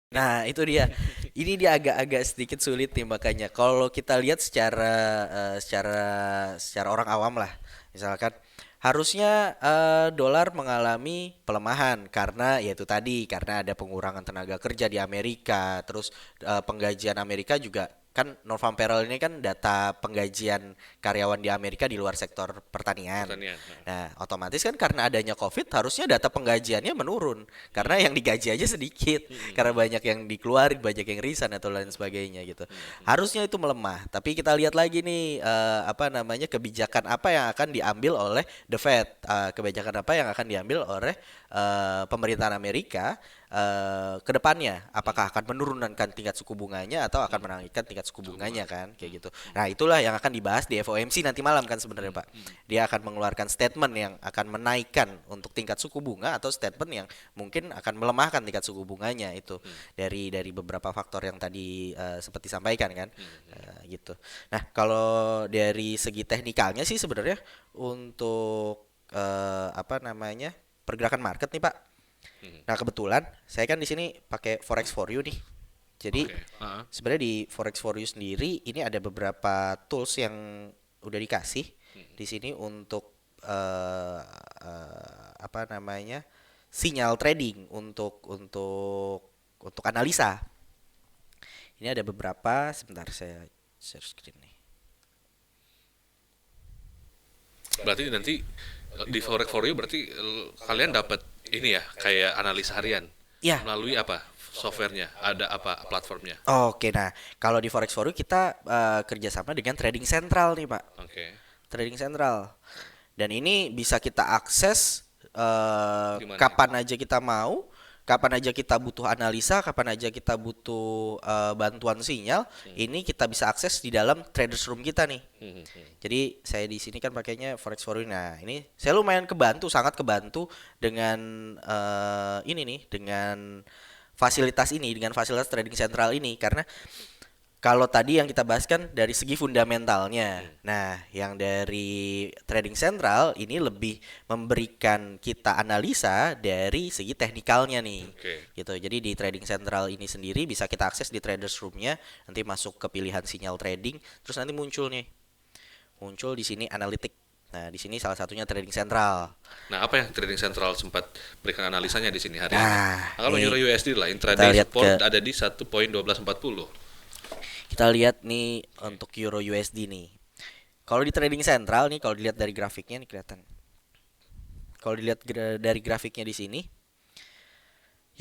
Nah, itu dia. Ini dia agak-agak sedikit sulit nih makanya. Kalau kita lihat secara orang awam lah, misalkan harusnya dolar mengalami pelemahan karena yaitu tadi karena ada pengurangan tenaga kerja di Amerika, terus penggajian Amerika juga kan non-farm payroll ini kan data penggajian karyawan di Amerika di luar sektor pertanian. Pertanian. Nah, otomatis kan karena adanya COVID harusnya data penggajiannya menurun karena yang digaji aja sedikit karena banyak yang dikeluarin, banyak yang resign atau lain sebagainya gitu. Harusnya itu melemah, tapi kita lihat lagi nih apa namanya kebijakan apa yang akan diambil oleh The Fed, kebijakan apa yang akan diambil oleh pemerintahan Amerika ke depannya, apakah akan menurunkan tingkat suku bunganya atau akan menaikkan tingkat suku Suku bunganya bunga. kan kayak gitu. Nah, itulah yang akan dibahas di FOMC nanti malam kan sebenarnya Pak. Dia akan mengeluarkan statement yang akan menaikkan untuk tingkat suku bunga atau statement yang mungkin akan melemahkan tingkat suku bunganya itu dari beberapa faktor yang tadi sempat disampaikan kan. Gitu. Nah, kalau dari segi teknikalnya sih sebenarnya untuk apa namanya pergerakan market nih Pak. Nah, kebetulan saya kan di sini pakai Forex for You nih. Jadi Oke. Ah, sebenarnya di Forex for You sendiri ini ada beberapa tools yang udah dikasih di sini untuk apa namanya sinyal trading untuk analisa. Ini ada beberapa. Sebentar saya share screen nih. berarti nanti di Forex for You berarti kalian dapat ini ya kayak analisa harian Ya, melalui apa softwarenya, ada apa platformnya? oke. Nah, kalau di Forex for You kita kerjasama dengan Trading Central nih, Pak. Oke. Trading Central. Dan ini bisa kita akses Di mana itu? kapan aja kita mau, kapan aja kita butuh analisa, kapan aja kita butuh bantuan sinyal, ini kita bisa akses di dalam traders room kita nih. Jadi saya di sini kan pakainya Forex for You. Nah, ini saya lumayan kebantu, sangat kebantu dengan ini nih, dengan fasilitas ini, dengan fasilitas trading sentral ini karena kalau tadi yang kita bahas kan dari segi fundamentalnya. Nah, yang dari trading sentral ini lebih memberikan kita analisa dari segi teknikalnya nih. Oke. Gitu. Jadi di trading sentral ini sendiri bisa kita akses di traders room-nya, nanti masuk ke pilihan sinyal trading, terus nanti muncul nih. Muncul di sini analitik. Nah, di sini salah satunya trading sentral. Nah, apa yang Trading Central sempat berikan analisanya di sini hari ini? Nah, Nah, kalau ini Euro USD lah, kita intraday lihat ke support ada di 1.1240. kita lihat nih untuk Euro USD nih. Kalau di trading sentral nih, kalau dilihat dari grafiknya nih kelihatan. Kalau dilihat dari grafiknya di sini,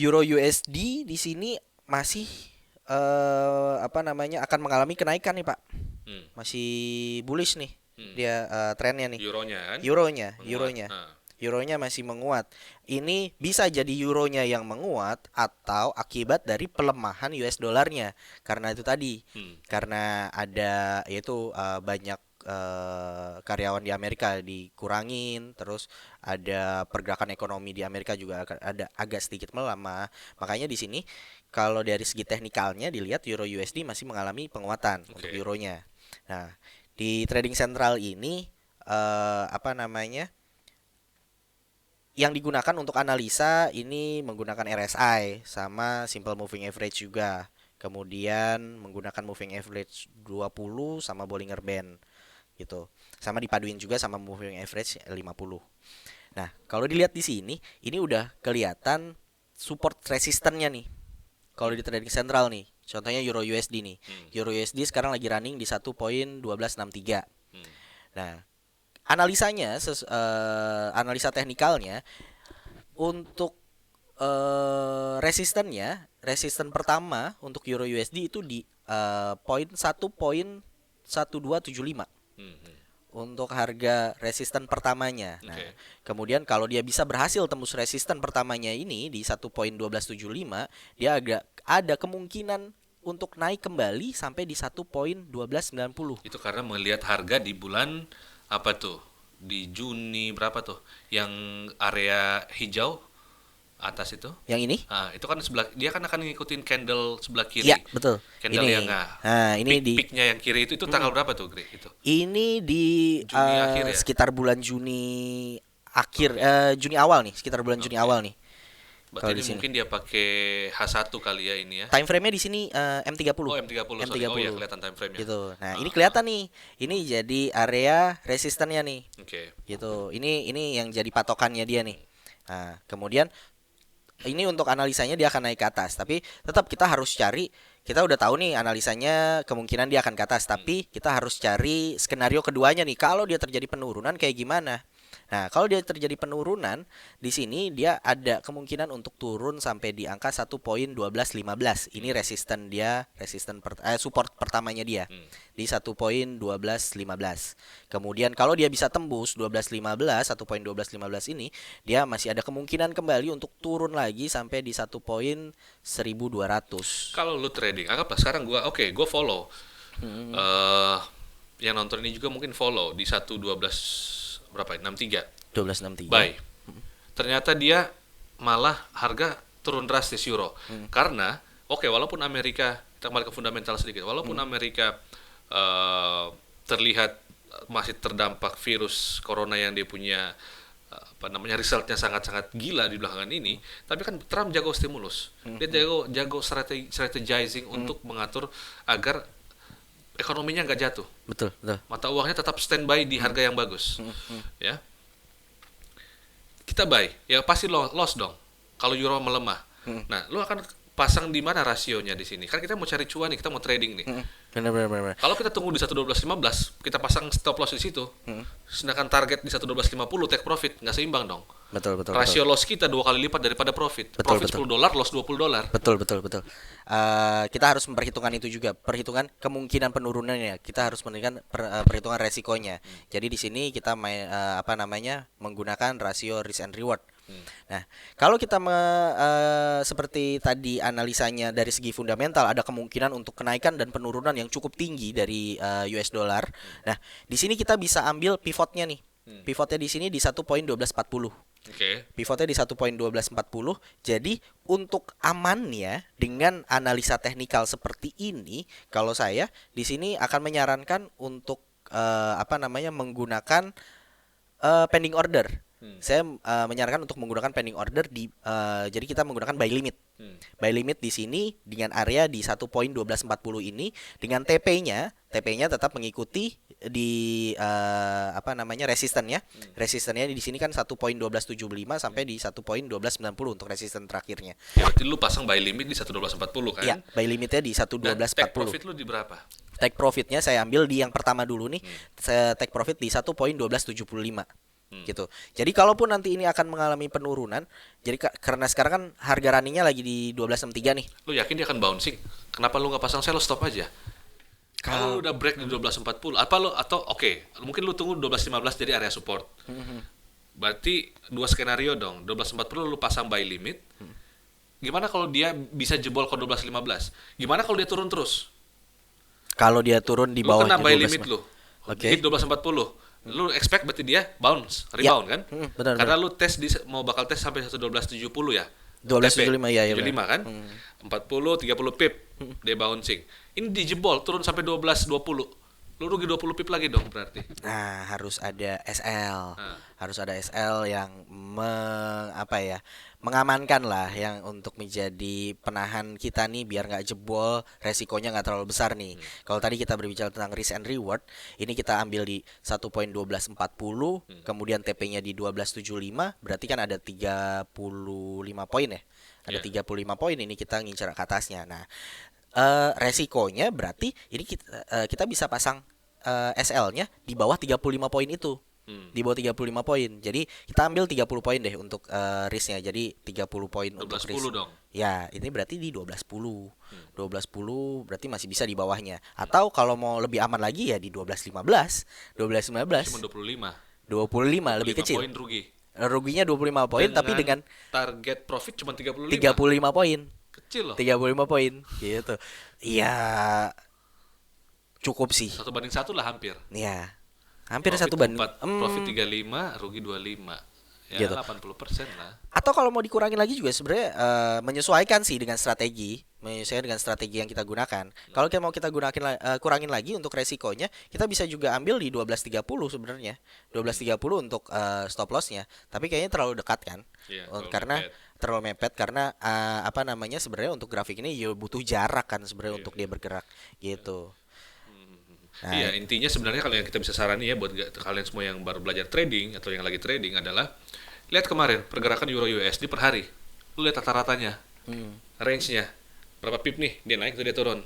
Euro USD di sini masih apa namanya akan mengalami kenaikan nih Pak. Hmm. Masih bullish nih Hmm. dia trennya nih. Euronya kan Euronya, menguat. euronya. Nah, Euronya masih menguat. Ini bisa jadi euronya yang menguat atau akibat dari pelemahan US dollarnya. Karena itu tadi, karena ada yaitu banyak karyawan di Amerika dikurangin, terus ada pergerakan ekonomi di Amerika juga ada agak sedikit melemah. Makanya di sini kalau dari segi teknikalnya dilihat Euro USD masih mengalami penguatan untuk oke. euronya. Nah, di trading sentral ini apa namanya? Yang digunakan untuk analisa ini menggunakan RSI sama simple moving average juga. Kemudian menggunakan moving average 20 sama Bollinger Band gitu. Sama dipaduin juga sama moving average 50. Nah, kalau dilihat di sini, ini udah kelihatan support resistannya nih. Kalau di trading sentral nih, contohnya Euro USD nih. Euro USD sekarang lagi running di 1.1263. Nah, analisanya analisa teknikalnya untuk resisten pertama untuk Euro USD itu di poin 1.1275 untuk harga resisten pertamanya. Nah, Oke. kemudian kalau dia bisa berhasil tembus resisten pertamanya ini di 1.1275, dia agak ada kemungkinan untuk naik kembali sampai di 1.1290. Itu karena melihat harga di bulan apa tuh? Di Juni berapa tuh? Yang area hijau atas itu? Yang ini? Ah, itu kan sebelah dia kan akan ngikutin candle sebelah Iya, kiri. betul. Candle yang Ini. ah, Nah, ini di peak-peaknya yang kiri itu tanggal berapa tuh, Gre? Itu ini di Juni akhir ya? sekitar bulan Juni akhir Oke. Juni awal nih, sekitar bulan Juni Oke. awal nih Berarti kalau ini di sini. mungkin dia pakai H1 kali ya ini ya. Time frame-nya di sini M30. Oh, M30, sorry. Oh ya, M30 kelihatan time frame-nya. gitu. Nah, ini Ah, ah. kelihatan nih. Ini jadi area resistannya nih. Oke. Gitu. Ini yang jadi patokannya dia nih. Nah, kemudian ini untuk analisanya dia akan naik ke atas, tapi tetap kita harus cari, kita udah tahu nih analisanya kemungkinan dia akan ke atas, tapi kita harus cari skenario keduanya nih. Kalau dia terjadi penurunan kayak gimana? Nah, kalau dia terjadi penurunan, di sini dia ada kemungkinan untuk turun sampai di angka 1.1215. Ini resisten dia, support pertamanya dia Hmm. di 1.1215. Kemudian kalau dia bisa tembus 1215, 1.1215 ini, dia masih ada kemungkinan kembali untuk turun lagi sampai di 1.1200. Kalau lu trading, anggaplah sekarang gua follow. eh yang nonton ini juga mungkin follow di 112 berapa ya? 63. 1263. Buy. Ternyata dia malah harga turun drastis euro. Karena walaupun Amerika, kita kembali ke fundamental sedikit. Walaupun Amerika terlihat masih terdampak virus corona yang dia punya resultnya sangat-sangat gila di belakangan ini, tapi kan Trump jago stimulus. Dia jago strategizing untuk mengatur agar ekonominya nggak jatuh. Betul, betul. Mata uangnya tetap standby di harga yang bagus. Ya. Kita buy, ya pasti loss dong kalau euro melemah. Nah, lu akan pasang di mana rasionya di sini? Kan kita mau cari cuan nih, kita mau trading nih. Benar, benar, benar. Kalau kita tunggu di 11215, kita pasang stop loss di situ. Sedangkan target di 11250 take profit, nggak seimbang dong. Betul, betul, Rasio betul. loss kita 2 kali lipat daripada profit. Betul, Profit betul. $10, loss $20. Betul, betul, betul. Kita harus memperhitungkan itu juga, perhitungan kemungkinan penurunannya. Kita harus perhitungan resikonya. Jadi di sini kita menggunakan rasio risk and reward. Nah, kalau kita seperti tadi analisanya dari segi fundamental, ada kemungkinan untuk kenaikan dan penurunan yang cukup tinggi dari US dollar. Nah, di sini kita bisa ambil pivotnya nih. Pivotnya di sini di 1.1240. Oke. Pivotnya di 1.1240. Jadi untuk amannya dengan analisa teknikal seperti ini, kalau saya di sini akan menyarankan untuk menggunakan pending order. Saya menyarankan untuk menggunakan pending order jadi kita menggunakan buy limit. Buy limit di sini dengan area di 1.1240 ini dengan TP-nya tetap mengikuti di resistannya. Resistannya di sini kan 1.1275 sampai di 1.1290 untuk resisten terakhirnya. Ya, berarti lu pasang buy limit di 11240 kan? Iya, buy limitnya di Dan take 1.1240. profit lu di berapa? Take profitnya saya ambil di yang pertama dulu nih. Saya take profit di 1.1275. Gitu. Jadi kalaupun nanti ini akan mengalami penurunan, jadi karena sekarang kan harga runningnya lagi di 1263 nih. Lu yakin dia akan bouncing? Kenapa lu nggak pasang sell, lu stop aja? Kalau lu udah break di 1240, mungkin lu tunggu 1215 jadi area support. Berarti dua skenario dong. 1240 lu pasang buy limit. Gimana kalau dia bisa jebol ke 1215? Gimana kalau dia turun terus? Kalau dia turun di Lu bawah kena buy limit lu. Oke. Hit 1240. Lu expect berarti dia rebound kan? Benar, Karena lu mau bakal tes sampai 11270 ya. 1275 ya, 75 kan? 40 30 pip dia bouncing. Ini dijebol turun sampai 1220. Lu rugi 20 pip lagi dong berarti. Nah, harus ada SL. Harus ada SL yang mengamankan lah, yang untuk menjadi penahan kita nih biar nggak jebol, resikonya nggak terlalu besar nih. Kalau tadi kita berbicara tentang risk and reward, ini kita ambil di 1.1240, kemudian TP-nya di 1275, berarti kan ada 35 poin ya. Ada 35 poin, ini kita ngincer ke atasnya. Nah, resikonya berarti ini kita bisa pasang SL-nya di bawah 35 poin itu. Di bawah 35 poin. Jadi kita ambil 30 poin deh untuk risk-nya. Jadi 30 poin untuk risk. 1210 dong. Ya, ini berarti di 1210. 1210 berarti masih bisa di bawahnya. Atau kalau mau lebih aman lagi ya di 1215. 1215. Cuma 25. 25 lebih kecil. Poin rugi. Ruginya 25 poin tapi dengan target profit cuma 35. 35 poin. Kecil loh. 35 poin gitu. Iya, cukup sih. 1:1 lah hampir. Ya, hampir Profit 1 banding. 4, profit 35, rugi 25. Ya Gitu. 80% lah. Atau kalau mau dikurangin lagi juga sebenarnya menyesuaikan sih dengan strategi. Misalnya dengan strategi yang kita gunakan. Kalau kita mau kita kurangin lagi untuk resikonya, kita bisa juga ambil di 12.30 sebenarnya. 12.30 untuk stop lossnya. Tapi kayaknya terlalu dekat kan. Iya, Karena terlalu mepet karena apa namanya sebenarnya untuk grafik ini ya butuh jarak kan sebenarnya Iya, untuk dia bergerak gitu. Nah, Iya, intinya sebenarnya kalau yang kita bisa sarani ya buat kalian semua yang baru belajar trading atau yang lagi trading adalah lihat kemarin pergerakan euro USD per hari. Lu lihat rata-ratanya, range-nya. Berapa pip nih? Dia naik atau dia turun?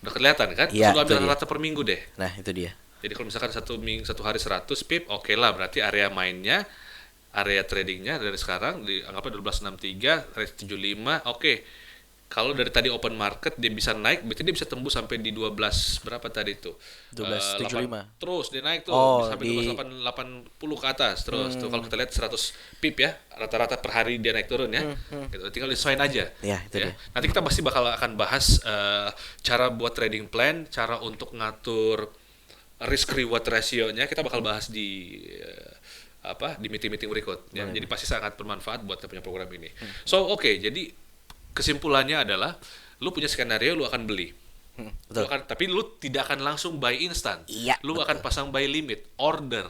Udah kelihatan kan? Iya, Lu ambil itu dia. rata-rata per minggu deh. nah itu dia. Jadi kalau misalkan satu hari 100 pip, oke lah berarti area mainnya, area tradingnya dari sekarang anggapnya 1263, range 75, oke. Kalau dari tadi open market dia bisa naik, berarti dia bisa tembus sampai di 12 berapa tadi itu? 12.75. Terus dia naik tuh Oh, bisa sampai di 12.80 ke atas terus tuh kalau kita lihat 100 pip ya, rata-rata per hari dia naik turun ya. Gitu, tinggal disesuaiin aja. Ya, itu dia. Nanti kita pasti akan bahas cara buat trading plan, cara untuk ngatur risk reward ratio-nya kita bakal bahas di di meeting-meeting berikut ya. Jadi pasti sangat bermanfaat buat kita punya program ini. So, jadi kesimpulannya adalah lu punya skenario lu akan beli. betul. Tapi lu tidak akan langsung buy instan. Iya, Lu akan pasang buy limit, order,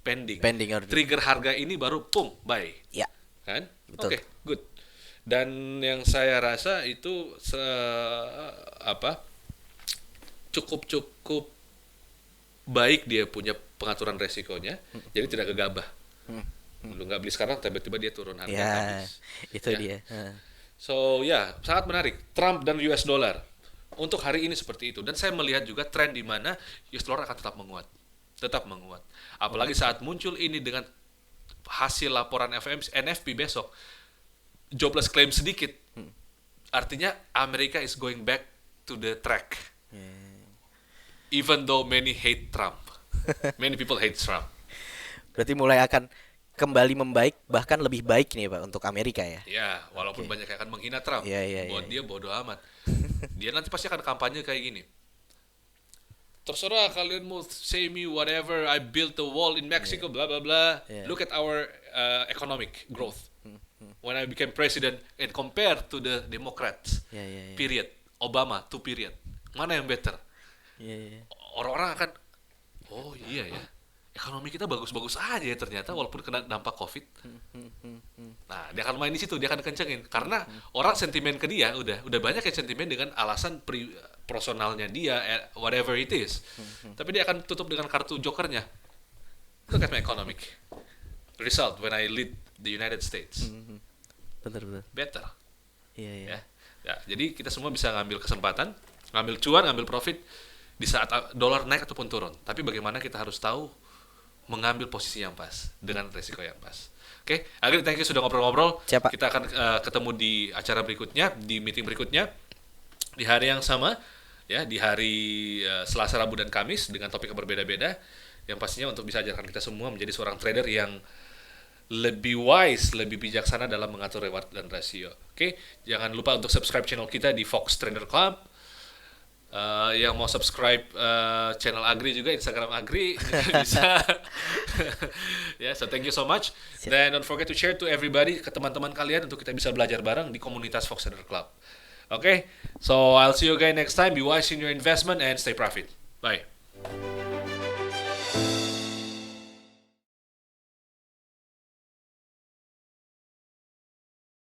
pending. Pending order. Trigger harga ini baru pum buy. Ya, Kan? Betul. Oke, good. Dan yang saya rasa itu cukup baik dia punya pengaturan resikonya, jadi tidak gegabah. Lu nggak beli sekarang, tiba-tiba dia turun harga ya habis. itu Ya. dia. So sangat menarik. Trump dan US dollar untuk hari ini seperti itu. Dan saya melihat juga tren di mana US dollar akan tetap menguat. Apalagi saat muncul ini dengan hasil laporan NFP besok, jobless claim sedikit, artinya Amerika is going back to the track. Even though many hate Trump, many people hate Trump. Berarti mulai akan kembali membaik, bahkan lebih baik nih Pak untuk Amerika ya. Ya, walaupun banyak yang akan menghina Trump, Iya, buat iya. dia bodoh amat. Dia nanti pasti akan kampanye kayak gini. Terserah kalian mau say me whatever, I built the wall in Mexico, bla bla bla. Yeah. Look at our economic growth. When I became president and compared to the Democrats, Iya. period, Obama, two period. Mana yang better? Iya. Orang-orang akan, oh iya ya, ekonomi kita bagus-bagus aja ya ternyata walaupun kena dampak COVID. Nah, dia akan main di situ, dia akan kencengin karena orang sentimen ke dia udah banyak yang sentimen dengan alasan personalnya dia, whatever it is. Tapi dia akan tutup dengan kartu jokernya. Look at my economic result when I lead the United States. Betul. Better. Iya. Ya, jadi kita semua bisa ngambil kesempatan, ngambil cuan, ngambil profit di saat dolar naik ataupun turun. Tapi bagaimana kita harus tahu mengambil posisi yang pas dengan resiko yang pas. Oke, Agri, thank you sudah ngobrol-ngobrol. Siap, Pak. Kita akan ketemu di acara berikutnya, di meeting berikutnya di hari yang sama, ya, di hari Selasa, Rabu, dan Kamis dengan topik yang berbeda-beda. Yang pastinya untuk bisa ajarkan kita semua menjadi seorang trader yang lebih wise, lebih bijaksana dalam mengatur reward dan rasio. Oke, jangan lupa untuk subscribe channel kita di Fox Trader Club. Yang mau subscribe channel Agri juga, Instagram Agri bisa. So thank you so much. Siap. Then don't forget to share to everybody, ke teman-teman kalian untuk kita bisa belajar bareng di komunitas Fox Trader Club. Okay, so I'll see you again next time. Be wise in your investment and stay profit. Bye.